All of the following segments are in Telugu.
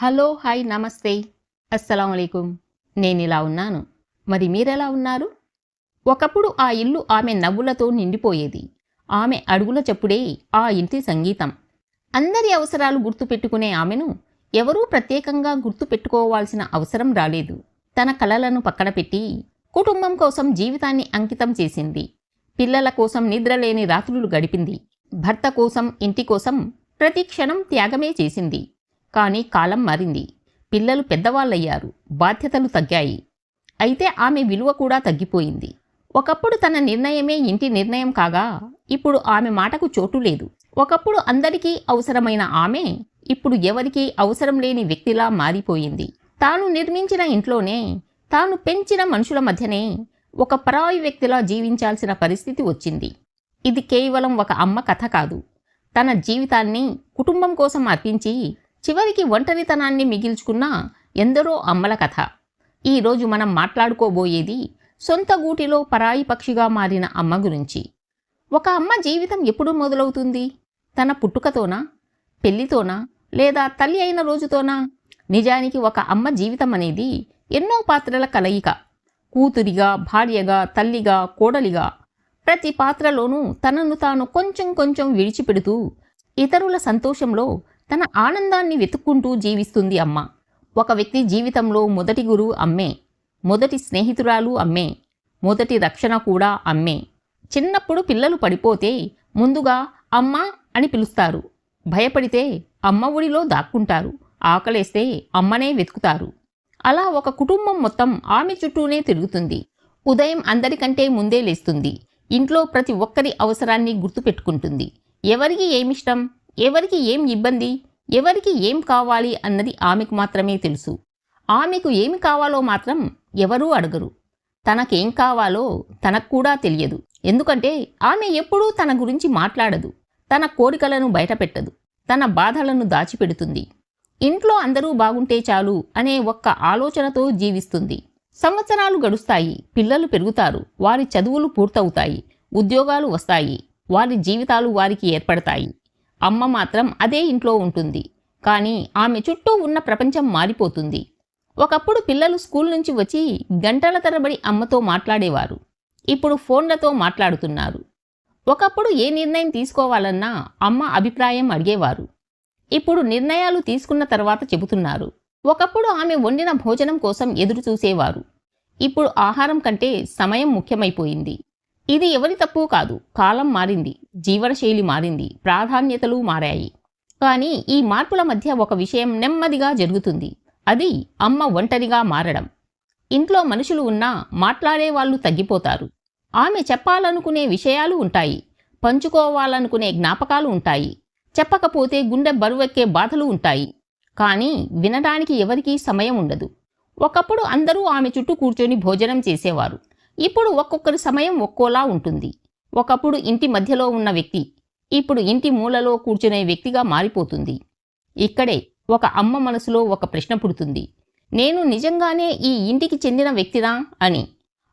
హలో, హాయ్, నమస్తే, అస్సలాముఅలైకుం. నేనిలా ఉన్నాను. మరి మీరెలా ఉన్నారు? ఒకప్పుడు ఆ ఇల్లు ఆమె నవ్వులతో నిండిపోయేది. ఆమె అడుగుల చప్పుడే ఆ ఇంటి సంగీతం. అందరి అవసరాలు గుర్తుపెట్టుకునే ఆమెను ఎవరూ ప్రత్యేకంగా గుర్తుపెట్టుకోవాల్సిన అవసరం రాలేదు. తన కలలను పక్కన పెట్టి కుటుంబం కోసం జీవితాన్ని అంకితం చేసింది. పిల్లల కోసం నిద్రలేని రాత్రులు గడిపింది. భర్త కోసం, ఇంటి కోసం ప్రతి క్షణం త్యాగమే చేసింది. కానీ కాలం మారింది. పిల్లలు పెద్దవాళ్ళయ్యారు. బాధ్యతలు తగ్గాయి. అయితే ఆమె విలువ కూడా తగ్గిపోయింది. ఒకప్పుడు తన నిర్ణయమే ఇంటి నిర్ణయం కాగా ఇప్పుడు ఆమె మాటకు చోటు లేదు. ఒకప్పుడు అందరికీ అవసరమైన ఆమె ఇప్పుడు ఎవరికీ అవసరం లేని వ్యక్తిలా మారిపోయింది. తాను నిర్మించిన ఇంట్లోనే, తాను పెంచిన మనుషుల మధ్యనే ఒక పరాయి వ్యక్తిలా జీవించాల్సిన పరిస్థితి వచ్చింది. ఇది కేవలం ఒక అమ్మ కథ కాదు. తన జీవితాన్ని కుటుంబం కోసం అర్పించి చివరికి ఒంటరితనాన్ని మిగిల్చుకున్న ఎందరో అమ్మల కథ. ఈరోజు మనం మాట్లాడుకోబోయేది సొంత గూటిలో పరాయి పక్షిగా మారిన అమ్మ గురించి. ఒక అమ్మ జీవితం ఎప్పుడు మొదలవుతుంది? తన పుట్టుకతోనా, పెళ్లితోనా, లేదా తల్లి అయిన రోజుతోనా? నిజానికి ఒక అమ్మ జీవితం అనేది ఎన్నో పాత్రల కలయిక. కూతురిగా, భార్యగా, తల్లిగా, కోడలిగా ప్రతి పాత్రలోనూ తనను తాను కొంచెం కొంచెం విడిచిపెడుతూ ఇతరుల సంతోషంలో తన ఆనందాన్ని వెతుక్కుంటూ జీవిస్తుంది అమ్మ. ఒక వ్యక్తి జీవితంలో మొదటి గురువు అమ్మే, మొదటి స్నేహితురాలు అమ్మే, మొదటి రక్షణ కూడా అమ్మే. చిన్నప్పుడు పిల్లలు పడిపోతే ముందుగా అమ్మ అని పిలుస్తారు. భయపడితే అమ్మ ఒడిలో దాక్కుంటారు. ఆకలేస్తే అమ్మనే వెతుకుతారు. అలా ఒక కుటుంబం మొత్తం ఆమె చుట్టూనే తిరుగుతుంది. ఉదయం అందరికంటే ముందే లేస్తుంది. ఇంట్లో ప్రతి ఒక్కరి అవసరాన్ని గుర్తుపెట్టుకుంటుంది. ఎవరికి ఏమిష్టం, ఎవరికి ఏం ఇబ్బంది, ఎవరికి ఏం కావాలి అన్నది ఆమెకు మాత్రమే తెలుసు. ఆమెకు ఏమి కావాలో మాత్రం ఎవరూ అడగరు. తనకేం కావాలో తనకు కూడా తెలియదు. ఎందుకంటే ఆమె ఎప్పుడూ తన గురించి మాట్లాడదు. తన కోరికలను బయటపెట్టదు. తన బాధలను దాచిపెడుతుంది. ఇంట్లో అందరూ బాగుంటే చాలు అనే ఒక్క ఆలోచనతో జీవిస్తుంది. సంవత్సరాలు గడుస్తాయి. పిల్లలు పెరుగుతారు. వారి చదువులు పూర్తవుతాయి. ఉద్యోగాలు వస్తాయి. వారి జీవితాలు వారికి ఏర్పడతాయి. అమ్మ మాత్రం అదే ఇంట్లో ఉంటుంది. కానీ ఆమె చుట్టూ ఉన్న ప్రపంచం మారిపోతుంది. ఒకప్పుడు పిల్లలు స్కూల్ నుంచి వచ్చి గంటల తరబడి అమ్మతో మాట్లాడేవారు. ఇప్పుడు ఫోన్లతో మాట్లాడుతున్నారు. ఒకప్పుడు ఏ నిర్ణయం తీసుకోవాలన్నా అమ్మ అభిప్రాయం అడిగేవారు. ఇప్పుడు నిర్ణయాలు తీసుకున్న తర్వాత చెబుతున్నారు. ఒకప్పుడు ఆమె వండిన భోజనం కోసం ఎదురు చూసేవారు. ఇప్పుడు ఆహారం కంటే సమయం ముఖ్యమైపోయింది. ఇది ఎవరి తప్పు కాదు. కాలం మారింది. జీవనశైలి మారింది. ప్రాధాన్యతలు మారాయి. కానీ ఈ మార్పుల మధ్య ఒక విషయం నెమ్మదిగా జరుగుతుంది. అది అమ్మ ఒంటరిగా మారడం. ఇంట్లో మనుషులు ఉన్నా మాట్లాడే వాళ్ళు తగ్గిపోతారు. ఆమె చెప్పాలనుకునే విషయాలు ఉంటాయి. పంచుకోవాలనుకునే జ్ఞాపకాలు ఉంటాయి. చెప్పకపోతే గుండె బరువెక్కే బాధలు ఉంటాయి. కానీ వినడానికి ఎవరికీ సమయం ఉండదు. ఒకప్పుడు అందరూ ఆమె చుట్టూ కూర్చొని భోజనం చేసేవారు. ఇప్పుడు ఒక్కొక్కరి సమయం ఒక్కోలా ఉంటుంది. ఒకప్పుడు ఇంటి మధ్యలో ఉన్న వ్యక్తి ఇప్పుడు ఇంటి మూలలో కూర్చునే వ్యక్తిగా మారిపోతుంది. ఇక్కడే ఒక అమ్మ మనసులో ఒక ప్రశ్న పుడుతుంది. నేను నిజంగానే ఈ ఇంటికి చెందిన వ్యక్తినా అని.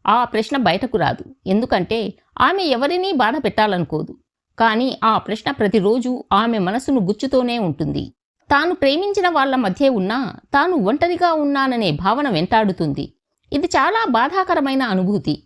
ఆ ప్రశ్న బయటకు రాదు. ఎందుకంటే ఆమె ఎవరినీ బాధ పెట్టాలనుకోదు. కానీ ఆ ప్రశ్న ప్రతిరోజు ఆమె మనసును గుచ్చుతూనే ఉంటుంది. తాను ప్రేమించిన వాళ్ల మధ్య ఉన్నా తాను ఒంటరిగా ఉన్నాననే భావన వెంటాడుతుంది. ఇది చాలా బాధాకరమైన అనుభూతి.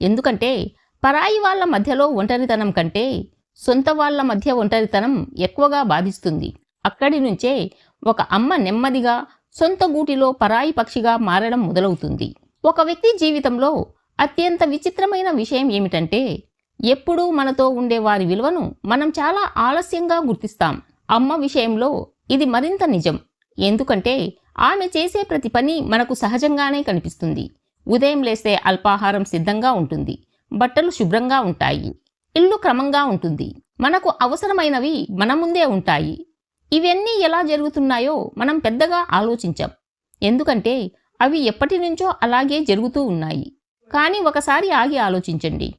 ఎందుకంటే పరాయి వాళ్ల మధ్యలో ఒంటరితనం కంటే సొంత వాళ్ల మధ్య ఒంటరితనం ఎక్కువగా బాధిస్తుంది. అక్కడి నుంచే ఒక అమ్మ నెమ్మదిగా సొంత గూటిలో పరాయి పక్షిగా మారడం మొదలవుతుంది. ఒక వ్యక్తి జీవితంలో అత్యంత విచిత్రమైన విషయం ఏమిటంటే ఎప్పుడూ మనతో ఉండే వారి విలువను మనం చాలా ఆలస్యంగా గుర్తిస్తాం. అమ్మ విషయంలో ఇది మరింత నిజం. ఎందుకంటే ఆమె చేసే ప్రతి పని మనకు సహజంగానే కనిపిస్తుంది. ఉదయం లేస్తే అల్పాహారం సిద్ధంగా ఉంటుంది. బట్టలు శుభ్రంగా ఉంటాయి. ఇల్లు క్రమంగా ఉంటుంది. మనకు అవసరమైనవి మన ముందే ఉంటాయి. ఇవన్నీ ఎలా జరుగుతున్నాయో మనం పెద్దగా ఆలోచించాం. ఎందుకంటే అవి ఎప్పటి నుంచో అలాగే జరుగుతూ ఉన్నాయి. కానీ ఒకసారి ఆగి ఆలోచించండి.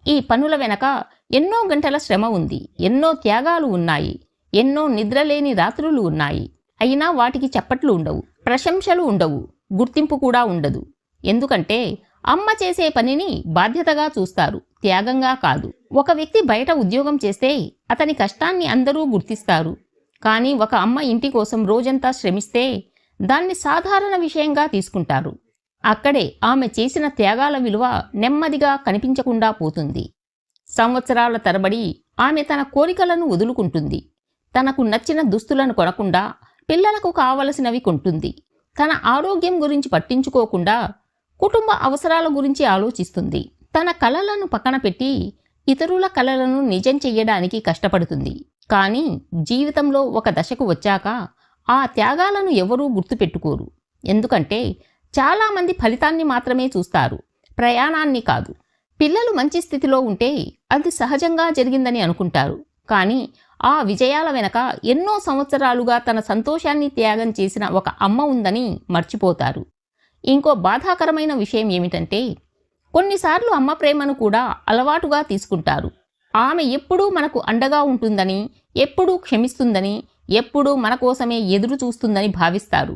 ఈ పనుల వెనక ఎన్నో గంటల శ్రమ ఉంది. ఎన్నో త్యాగాలు ఉన్నాయి. ఎన్నో నిద్రలేని రాత్రులు ఉన్నాయి. అయినా వాటికి చప్పట్లు ఉండవు. ప్రశంసలు ఉండవు. గుర్తింపు కూడా ఉండదు. ఎందుకంటే అమ్మ చేసే పనిని బాధ్యతగా చూస్తారు, త్యాగంగా కాదు. ఒక వ్యక్తి బయట ఉద్యోగం చేస్తే అతని కష్టాన్ని అందరూ గుర్తిస్తారు. కానీ ఒక అమ్మ ఇంటి కోసం రోజంతా శ్రమిస్తే దాన్ని సాధారణ విషయంగా తీసుకుంటారు. అక్కడే ఆమె చేసిన త్యాగాల విలువ నెమ్మదిగా కనిపించకుండా పోతుంది. సంవత్సరాల తరబడి ఆమె తన కోరికలను వదులుకుంటుంది. తనకు నచ్చిన దుస్తులను కొనకుండా పిల్లలకు కావలసినవి కొంటుంది. తన ఆరోగ్యం గురించి పట్టించుకోకుండా కుటుంబ అవసరాల గురించి ఆలోచిస్తుంది. తన కలలను పక్కన పెట్టి ఇతరుల కలలను నిజం చెయ్యడానికి కష్టపడుతుంది. కానీ జీవితంలో ఒక దశకు వచ్చాక ఆ త్యాగాలను ఎవరూ గుర్తుపెట్టుకోరు. ఎందుకంటే చాలామంది ఫలితాన్ని మాత్రమే చూస్తారు, ప్రయాణాన్ని కాదు. పిల్లలు మంచి స్థితిలో ఉంటే అది సహజంగా జరిగిందని అనుకుంటారు. కానీ ఆ విజయాల వెనక ఎన్నో సంవత్సరాలుగా తన సంతోషాన్ని త్యాగం చేసిన ఒక అమ్మ ఉందని మర్చిపోతారు. ఇంకో బాధాకరమైన విషయం ఏమిటంటే కొన్నిసార్లు అమ్మ ప్రేమను కూడా అలవాటుగా తీసుకుంటారు. ఆమె ఎప్పుడూ మనకు అండగా ఉంటుందని, ఎప్పుడూ క్షమిస్తుందని, ఎప్పుడూ మన కోసమే ఎదురు చూస్తుందని భావిస్తారు.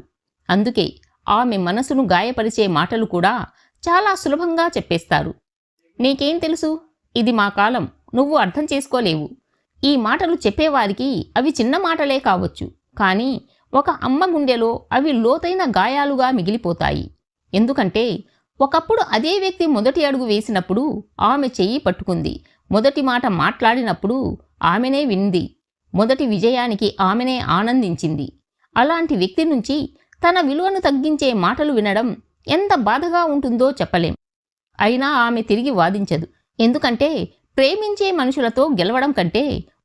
అందుకే ఆమె మనసును గాయపరిచే మాటలు కూడా చాలా సులభంగా చెప్పేస్తారు. నీకేం తెలుసు, ఇది మా కాలం, నువ్వు అర్థం చేసుకోలేవు. ఈ మాటలు చెప్పేవారికి అవి చిన్న మాటలే కావచ్చు, కానీ ఒక అమ్మ గుండెలో అవి లోతైన గాయాలుగా మిగిలిపోతాయి. ఎందుకంటే ఒకప్పుడు అదే వ్యక్తి మొదటి అడుగు వేసినప్పుడు ఆమె చెయ్యి పట్టుకుంది. మొదటి మాట మాట్లాడినప్పుడు ఆమెనే వింది. మొదటి విజయానికి ఆమెనే ఆనందించింది. అలాంటి వ్యక్తి నుంచి తన విలువను తగ్గించే మాటలు వినడం ఎంత బాధగా ఉంటుందో చెప్పలేం. అయినా ఆమె తిరిగి వాదించదు. ఎందుకంటే ప్రేమించే మనుషులతో గెలవడం కంటే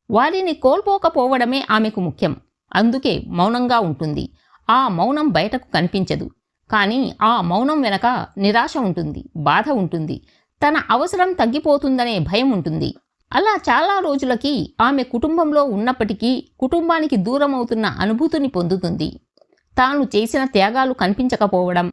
వారిని కోల్పోకపోవడమే ఆమెకు ముఖ్యం. అందుకే మౌనంగా ఉంటుంది. ఆ మౌనం బయటకు కనిపించదు. కానీ ఆ మౌనం వెనక నిరాశ ఉంటుంది, బాధ ఉంటుంది, తన అవసరం తగ్గిపోతుందనే భయం ఉంటుంది. అలా చాలా రోజులకి ఆమె కుటుంబంలో ఉన్నప్పటికీ కుటుంబానికి దూరం అవుతున్న అనుభూతిని పొందుతుంది. తాను చేసిన త్యాగాలు కనిపించకపోవడం,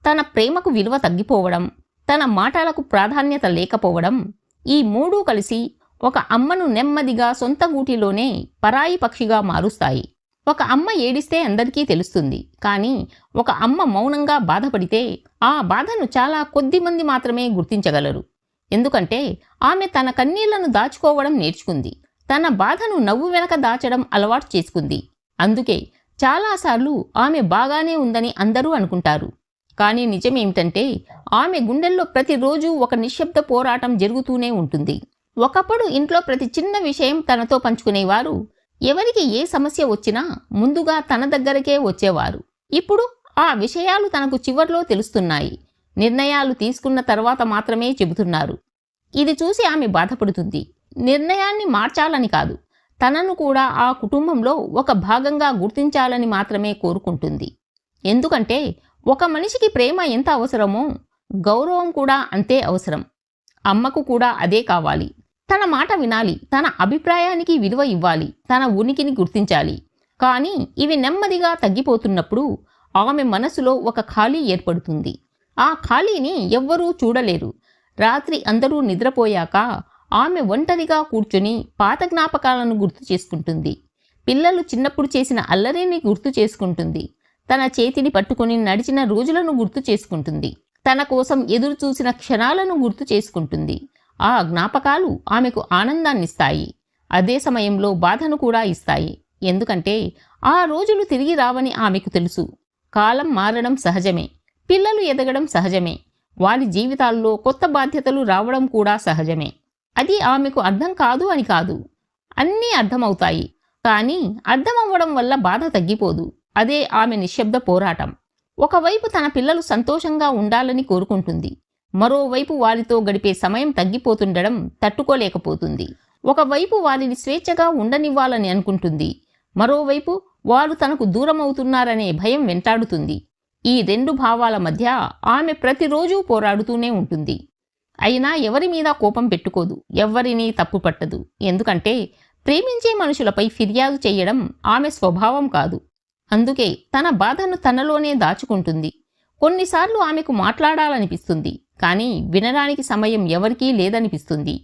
తన ప్రేమకు విలువ తగ్గిపోవడం, తన మాటలకు ప్రాధాన్యత లేకపోవడం, ఈ మూడూ కలిసి ఒక అమ్మను నెమ్మదిగా సొంత గూటిలోనే పరాయి పక్షిగా మారుస్తాయి. ఒక అమ్మ ఏడిస్తే అందరికీ తెలుస్తుంది. కానీ ఒక అమ్మ మౌనంగా బాధపడితే ఆ బాధను చాలా కొద్ది మంది మాత్రమే గుర్తించగలరు. ఎందుకంటే ఆమె తన కన్నీళ్లను దాచుకోవడం నేర్చుకుంది. తన బాధను నవ్వు వెనక దాచడం అలవాటు చేసుకుంది. అందుకే చాలాసార్లు ఆమె బాగానే ఉందని అందరూ అనుకుంటారు. కానీ నిజమేమిటంటే ఆమె గుండెల్లో ప్రతిరోజు ఒక నిశ్శబ్ద పోరాటం జరుగుతూనే ఉంటుంది. ఒకప్పుడు ఇంట్లో ప్రతి చిన్న విషయం తనతో పంచుకునేవారు. ఎవరికి ఏ సమస్య వచ్చినా ముందుగా తన దగ్గరకే వచ్చేవారు. ఇప్పుడు ఆ విషయాలు తనకు చివర్లో తెలుస్తున్నాయి. నిర్ణయాలు తీసుకున్న తర్వాత మాత్రమే చెబుతున్నారు. ఇది చూసి ఆమె బాధపడుతుంది. నిర్ణయాన్ని మార్చాలని కాదు, తనను కూడా ఆ కుటుంబంలో ఒక భాగంగా గుర్తించాలని మాత్రమే కోరుకుంటుంది. ఎందుకంటే ఒక మనిషికి ప్రేమ ఎంత అవసరమో గౌరవం కూడా అంతే అవసరం. అమ్మకు కూడా అదే కావాలి. తన మాట వినాలి, తన అభిప్రాయానికి విలువ ఇవ్వాలి, తన ఉనికిని గుర్తించాలి. కానీ ఇవి నెమ్మదిగా తగ్గిపోతున్నప్పుడు ఆమె మనసులో ఒక ఖాళీ ఏర్పడుతుంది. ఆ ఖాళీని ఎవ్వరూ చూడలేరు. రాత్రి అందరూ నిద్రపోయాక ఆమె ఒంటరిగా కూర్చొని పాత జ్ఞాపకాలను గుర్తు చేసుకుంటుంది. పిల్లలు చిన్నప్పుడు చేసిన అల్లరిని గుర్తు చేసుకుంటుంది. తన చేతిని పట్టుకుని నడిచిన రోజులను గుర్తు చేసుకుంటుంది. తన కోసం ఎదురు చూసిన క్షణాలను గుర్తు చేసుకుంటుంది. ఆ జ్ఞాపకాలు ఆమెకు ఆనందాన్నిస్తాయి. అదే సమయంలో బాధను కూడా ఇస్తాయి. ఎందుకంటే ఆ రోజులు తిరిగి రావని ఆమెకు తెలుసు. కాలం మారడం సహజమే. పిల్లలు ఎదగడం సహజమే. వారి జీవితాల్లో కొత్త బాధ్యతలు రావడం కూడా సహజమే. అది ఆమెకు అర్థం కాదు అని కాదు, అన్నీ అర్థమవుతాయి. కానీ అర్థమవ్వడం వల్ల బాధ తగ్గిపోదు. అదే ఆమె నిశ్శబ్ద పోరాటం. ఒకవైపు తన పిల్లలు సంతోషంగా ఉండాలని కోరుకుంటుంది. మరోవైపు వారితో గడిపే సమయం తగ్గిపోతుండడం తట్టుకోలేకపోతుంది. ఒకవైపు వారిని స్వేచ్ఛగా ఉండనివ్వాలని అనుకుంటుంది. మరోవైపు వారు తనకు దూరమవుతున్నారనే భయం వెంటాడుతుంది. ఈ రెండు భావాల మధ్య ఆమె ప్రతిరోజూ పోరాడుతూనే ఉంటుంది. అయినా ఎవరి మీద కోపం పెట్టుకోదు, ఎవ్వరినీ తప్పు పట్టదు. ఎందుకంటే ప్రేమించే మనుషులపై ఫిర్యాదు చేయడం ఆమె స్వభావం కాదు. అందుకే తన బాధను తనలోనే దాచుకుంటుంది. కొన్నిసార్లు ఆమెకు మాట్లాడాలనిపిస్తుంది, కానీ వినడానికి సమయం ఎవరికీ లేదనిపిస్తుంది.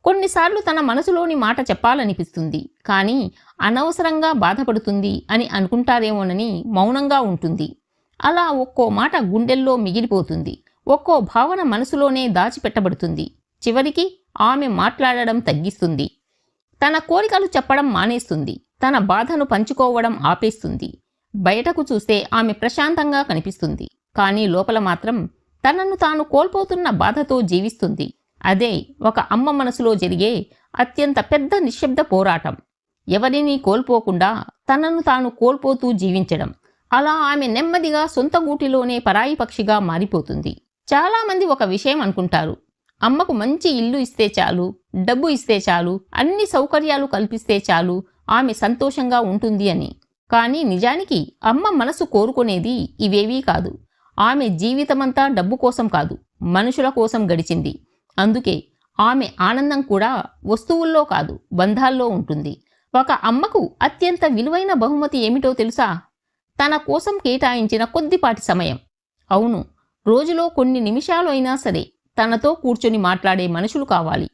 కొన్నిసార్లు తన మనసులోని మాట చెప్పాలనిపిస్తుంది, కానీ అనవసరంగా బాధపడుతుంది అని అనుకుంటారేమోనని మౌనంగా ఉంటుంది. అలా ఒక్కో మాట గుండెల్లో మిగిలిపోతుంది. ఒక్కో భావన మనసులోనే దాచిపెట్టబడుతుంది. చివరికి ఆమె మాట్లాడడం తగ్గిస్తుంది. తన కోరికలు చెప్పడం మానేస్తుంది. తన బాధను పంచుకోవడం ఆపేస్తుంది. బయటకు చూస్తే ఆమె ప్రశాంతంగా కనిపిస్తుంది, కానీ లోపల మాత్రం తనను తాను కోల్పోతున్న బాధతో జీవిస్తుంది. అదే ఒక అమ్మ మనసులో జరిగే అత్యంత పెద్ద నిశ్శబ్ద పోరాటం. ఎవరినీ కోల్పోకుండా తనను తాను కోల్పోతూ జీవించడం. అలా ఆమె నెమ్మదిగా సొంత గూటిలోనే పరాయి పక్షిగా మారిపోతుంది. చాలామంది ఒక విషయం అనుకుంటారు, అమ్మకు మంచి ఇల్లు ఇస్తే చాలు, డబ్బు ఇస్తే చాలు, అన్ని సౌకర్యాలు కల్పిస్తే చాలు, ఆమె సంతోషంగా ఉంటుంది అని. కానీ నిజానికి అమ్మ మనసు కోరుకునేది ఇవేవీ కాదు. ఆమె జీవితమంతా డబ్బు కోసం కాదు, మనుషుల కోసం గడిచింది. అందుకే ఆమె ఆనందం కూడా వస్తువుల్లో కాదు, బంధాల్లో ఉంటుంది. ఒక అమ్మకు అత్యంత విలువైన బహుమతి ఏమిటో తెలుసా? తన కోసం కేటాయించిన కొద్దిపాటి సమయం. అవును, రోజులో కొన్ని నిమిషాలు అయినా సరే తనతో కూర్చొని మాట్లాడే మనుషులు కావాలి.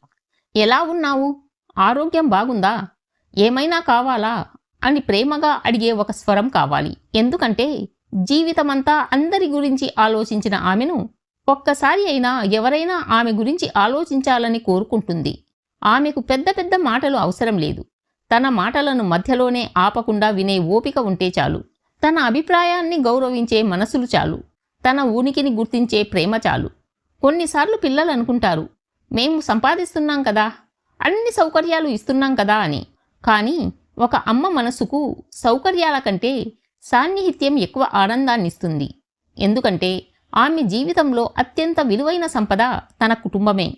ఎలా ఉన్నావు? ఆరోగ్యం బాగుందా? ఏమైనా కావాలా అని ప్రేమగా అడిగే ఒక స్వరం కావాలి. ఎందుకంటే జీవితమంతా అందరి గురించి ఆలోచించిన ఆమెను ఒక్కసారి అయినా ఎవరైనా ఆమె గురించి ఆలోచించాలని కోరుకుంటుంది. ఆమెకు పెద్ద పెద్ద మాటలు అవసరం లేదు. తన మాటలను మధ్యలోనే ఆపకుండా వినే ఓపిక ఉంటే చాలు. తన అభిప్రాయాన్ని గౌరవించే మనసులు చాలు. తన ఉనికిని గుర్తించే ప్రేమ చాలు. కొన్నిసార్లు పిల్లలు అనుకుంటారు, మేము సంపాదిస్తున్నాం కదా, అన్ని సౌకర్యాలు ఇస్తున్నాం కదా అని. కానీ ఒక అమ్మ మనసుకు సౌకర్యాల కంటే సాన్నిహిత్యం ఎక్కువ ఆనందాన్నిస్తుంది. ఎందుకంటే ఆమె జీవితంలో అత్యంత విలువైన సంపద తన కుటుంబమే.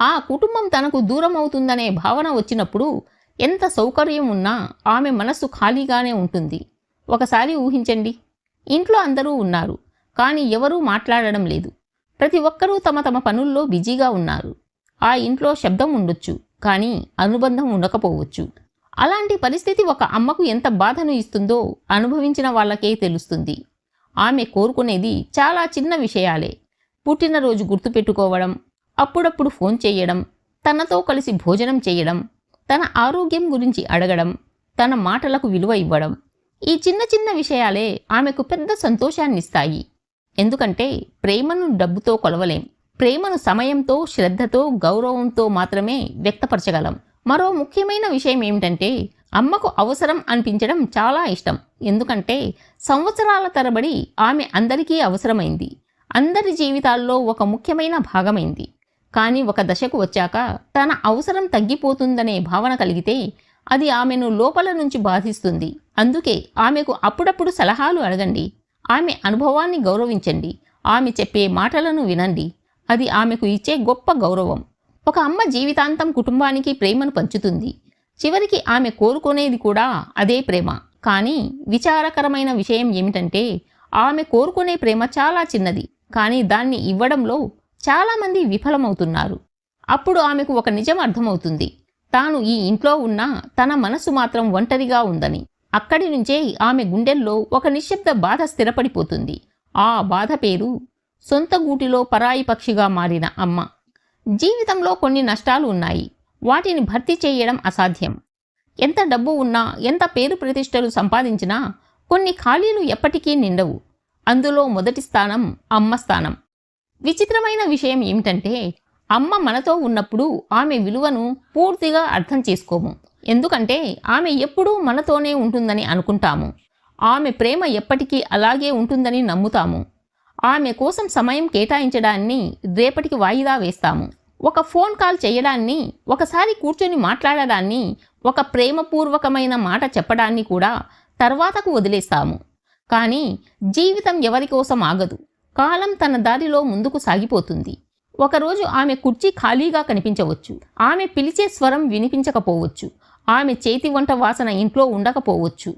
ఆ కుటుంబం తనకు దూరం అవుతుందనే భావన వచ్చినప్పుడు ఎంత సౌకర్యం ఉన్నా ఆమె మనస్సు ఖాళీగానే ఉంటుంది. ఒకసారి ఊహించండి, ఇంట్లో అందరూ ఉన్నారు, కానీ ఎవరూ మాట్లాడడం లేదు. ప్రతి ఒక్కరూ తమ తమ పనుల్లో బిజీగా ఉన్నారు. ఆ ఇంట్లో శబ్దం ఉండొచ్చు, కానీ అనుబంధం ఉండకపోవచ్చు. అలాంటి పరిస్థితి ఒక అమ్మకు ఎంత బాధను ఇస్తుందో అనుభవించిన వాళ్ళకే తెలుస్తుంది. ఆమె కోరుకునేది చాలా చిన్న విషయాలే. పుట్టినరోజు గుర్తుపెట్టుకోవడం, అప్పుడప్పుడు ఫోన్ చేయడం, తనతో కలిసి భోజనం చేయడం, తన ఆరోగ్యం గురించి అడగడం, తన మాటలకు విలువ ఇవ్వడం. ఈ చిన్న చిన్న విషయాలే ఆమెకు పెద్ద సంతోషాన్నిస్తాయి. ఎందుకంటే ప్రేమను డబ్బుతో కొలవలేం. ప్రేమను సమయంతో, శ్రద్ధతో, గౌరవంతో మాత్రమే వ్యక్తపరచగలం. మరో ముఖ్యమైన విషయం ఏమిటంటే అమ్మకు అవసరం అనిపించడం చాలా ఇష్టం. ఎందుకంటే సంవత్సరాల తరబడి ఆమె అందరికీ అవసరమైంది. అందరి జీవితాల్లో ఒక ముఖ్యమైన భాగమైంది. కానీ ఒక దశకు వచ్చాక తన అవసరం తగ్గిపోతుందనే భావన కలిగితే అది ఆమెను లోపల నుంచి బాధిస్తుంది. అందుకే ఆమెకు అప్పుడప్పుడు సలహాలు అడగండి. ఆమె అనుభవాన్ని గౌరవించండి. ఆమె చెప్పే మాటలను వినండి. అది ఆమెకు ఇచ్చే గొప్ప గౌరవం. ఒక అమ్మ జీవితాంతం కుటుంబానికి ప్రేమను పంచుతుంది. చివరికి ఆమె కోరుకునేది కూడా అదే ప్రేమ. కానీ విచారకరమైన విషయం ఏమిటంటే ఆమె కోరుకునే ప్రేమ చాలా చిన్నది, కానీ దాన్ని ఇవ్వడంలో చాలామంది విఫలమవుతున్నారు. అప్పుడు ఆమెకు ఒక నిజం అర్థమవుతుంది, తాను ఈ ఇంట్లో ఉన్నా తన మనసు మాత్రం ఒంటరిగా ఉందని. అక్కడి నుంచే ఆమె గుండెల్లో ఒక నిశ్శబ్ద బాధ స్థిరపడిపోతుంది. ఆ బాధ పేరు సొంత గూటిలో పరాయి పక్షిగా మారిన అమ్మ. జీవితంలో కొన్ని నష్టాలు ఉన్నాయి. వాటిని భర్తీ చేయడం అసాధ్యం. ఎంత డబ్బు ఉన్నా, ఎంత పేరు ప్రతిష్టలు సంపాదించినా కొన్ని ఖాళీలు ఎప్పటికీ నిండవు. అందులో మొదటి స్థానం అమ్మ స్థానం. విచిత్రమైన విషయం ఏమిటంటే అమ్మ మనతో ఉన్నప్పుడు ఆమె విలువను పూర్తిగా అర్థం చేసుకోము. ఎందుకంటే ఆమె ఎప్పుడూ మనతోనే ఉంటుందని అనుకుంటాము. ఆమె ప్రేమ ఎప్పటికీ అలాగే ఉంటుందని నమ్ముతాము. ఆమె కోసం సమయం కేటాయించడాన్ని రేపటికి వాయిదా వేస్తాము. ఒక ఫోన్ కాల్ చేయడాన్ని, ఒకసారి కూర్చొని మాట్లాడడాన్ని, ఒక ప్రేమపూర్వకమైన మాట చెప్పడాన్ని కూడా తర్వాతకు వదిలేస్తాము. కానీ జీవితం ఎవరి కోసం ఆగదు. కాలం తన దారిలో ముందుకు సాగిపోతుంది. ఒకరోజు ఆమె కుర్చీ ఖాళీగా కనిపించవచ్చు. ఆమె పిలిచే స్వరం వినిపించకపోవచ్చు. ఆమె చేతి వంట వాసన ఇంట్లో ఉండకపోవచ్చు.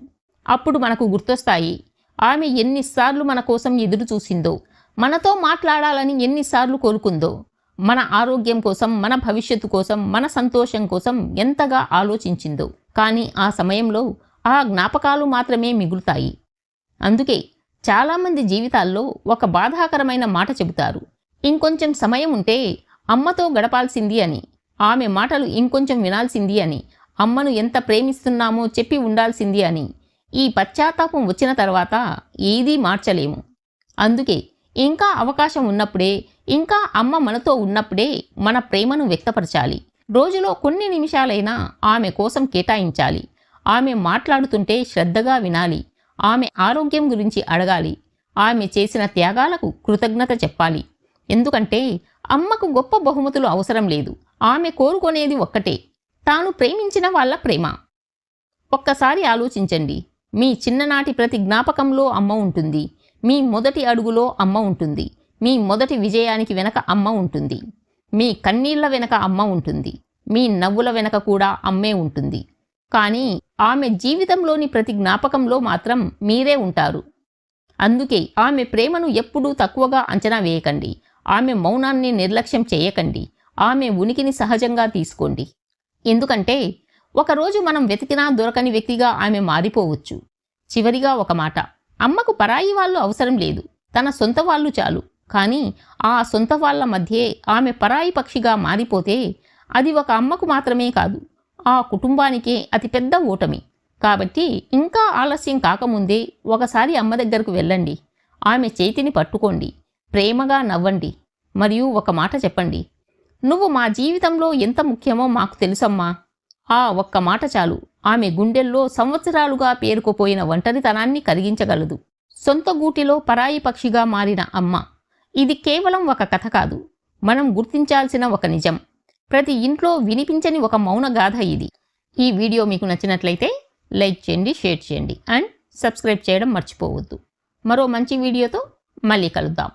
అప్పుడు మనకు గుర్తొస్తాయి ఆమె ఎన్నిసార్లు మన కోసం ఎదురు చూసిందో, మనతో మాట్లాడాలని ఎన్నిసార్లు కోరుకుందో, మన ఆరోగ్యం కోసం, మన భవిష్యత్తు కోసం, మన సంతోషం కోసం ఎంతగా ఆలోచించిందో. కానీ ఆ సమయంలో ఆ జ్ఞాపకాలు మాత్రమే మిగులుతాయి. అందుకే చాలామంది జీవితాల్లో ఒక బాధాకరమైన మాట చెబుతారు, ఇంకొంచెం సమయం ఉంటే అమ్మతో గడపాల్సింది అని, ఆమె మాటలు ఇంకొంచెం వినాల్సింది అని, అమ్మను ఎంత ప్రేమిస్తున్నామో చెప్పి ఉండాల్సింది అని. ఈ పశ్చాత్తాపం వచ్చిన తర్వాత ఏదీ మార్చలేము. అందుకే ఇంకా అవకాశం ఉన్నప్పుడే, ఇంకా అమ్మ మనతో ఉన్నప్పుడే మన ప్రేమను వ్యక్తపరచాలి. రోజులో కొన్ని నిమిషాలైనా ఆమె కోసం కేటాయించాలి. ఆమె మాట్లాడుతుంటే శ్రద్ధగా వినాలి. ఆమె ఆరోగ్యం గురించి అడగాలి. ఆమె చేసిన త్యాగాలకు కృతజ్ఞత చెప్పాలి. ఎందుకంటే అమ్మకు గొప్ప బహుమతులు అవసరం లేదు. ఆమె కోరుకునేది ఒక్కటే, తాను ప్రేమించిన వాళ్ళ ప్రేమ. ఒక్కసారి ఆలోచించండి. మీ చిన్ననాటి ప్రతి జ్ఞాపకంలో అమ్మ ఉంటుంది. మీ మొదటి అడుగులో అమ్మ ఉంటుంది. మీ మొదటి విజయానికి వెనక అమ్మ ఉంటుంది. మీ కన్నీళ్ల వెనక అమ్మ ఉంటుంది. మీ నవ్వుల వెనక కూడా అమ్మే ఉంటుంది. కానీ ఆమె జీవితంలోని ప్రతి జ్ఞాపకంలో మాత్రం మీరే ఉంటారు. అందుకే ఆమె ప్రేమను ఎప్పుడూ తక్కువగా అంచనా వేయకండి. ఆమె మౌనాన్ని నిర్లక్ష్యం చేయకండి. ఆమె ఉనికిని సహజంగా తీసుకోండి. ఎందుకంటే ఒకరోజు మనం వెతికినా దొరకని వ్యక్తిగా ఆమె మారిపోవచ్చు. చివరిగా ఒక మాట, అమ్మకు పరాయి వాళ్ళు అవసరం లేదు, తన సొంత వాళ్ళు చాలు. కానీ ఆ సొంత వాళ్ళ మధ్యే ఆమె పరాయి పక్షిగా మారిపోతే అది ఒక అమ్మకు మాత్రమే కాదు, ఆ కుటుంబానికే అతిపెద్ద ఓటమి. కాబట్టి ఇంకా ఆలస్యం కాకముందే ఒకసారి అమ్మ దగ్గరకు వెళ్ళండి. ఆమె చేతిని పట్టుకోండి. ప్రేమగా నవ్వండి. మరియు ఒక మాట చెప్పండి, నువ్వు మా జీవితంలో ఎంత ముఖ్యమో మాకు తెలుసమ్మా. ఆ ఒక్క మాట చాలు ఆమె గుండెల్లో సంవత్సరాలుగా పేరుకుపోయిన ఒంటరితనాన్ని కరిగించగలదు. సొంత గూటిలో పరాయి పక్షిగా మారిన అమ్మ. ఇది కేవలం ఒక కథ కాదు, మనం గుర్తించాల్సిన ఒక నిజం. ప్రతి ఇంట్లో వినిపించని ఒక మౌన గాథ ఇది. ఈ వీడియో మీకు నచ్చినట్లయితే లైక్ చేయండి, షేర్ చేయండి అండ్ సబ్స్క్రైబ్ చేయడం మర్చిపోవద్దు. మరో మంచి వీడియోతో మళ్ళీ కలుద్దాం.